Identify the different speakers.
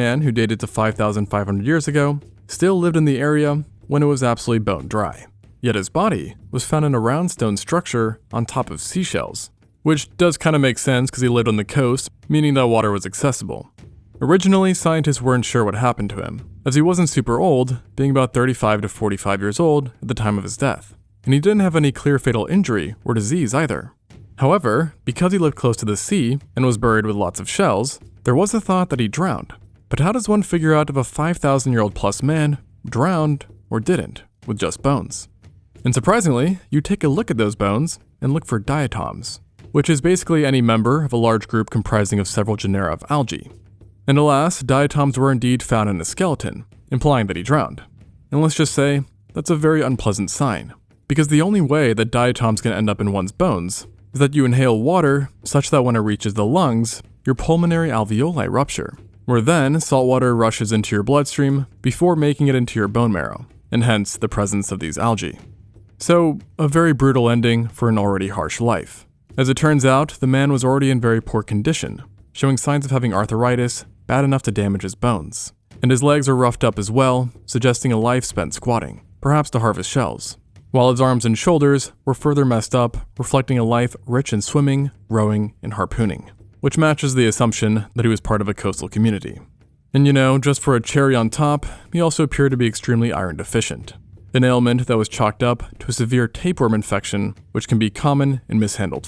Speaker 1: man who dated to 5,500 years ago still lived in the area when it was absolutely bone dry. Yet his body was found in a round stone structure on top of seashells, which does kind of make sense because he lived on the coast, meaning that water was accessible. Originally, scientists weren't sure what happened to him, as he wasn't super old, being about 35 to 45 years old at the time of his death, and he didn't have any clear fatal injury or disease either. However, because he lived close to the sea and was buried with lots of shells, there was a thought that he drowned. But how does one figure out if a 5,000-year-old plus man drowned or didn't, with just bones? And surprisingly, you take a look at those bones and look for diatoms, which is basically any member of a large group comprising of several genera of algae. And alas, diatoms were indeed found in his skeleton, implying that he drowned. And let's just say, that's a very unpleasant sign, because the only way that diatoms can end up in one's bones is that you inhale water such that when it reaches the lungs, your pulmonary alveoli rupture, where then salt water rushes into your bloodstream before making it into your bone marrow, and hence the presence of these algae. So, a very brutal ending for an already harsh life. As it turns out, the man was already in very poor condition, showing signs of having arthritis bad enough to damage his bones, and his legs were roughed up as well, suggesting a life spent squatting, perhaps to harvest shells, while his arms and shoulders were further messed up, reflecting a life rich in swimming, rowing, and harpooning, which matches the assumption that he was part of a coastal community. And just for a cherry on top, he also appeared to be extremely iron deficient, an ailment that was chalked up to a severe tapeworm infection, which can be common in mishandled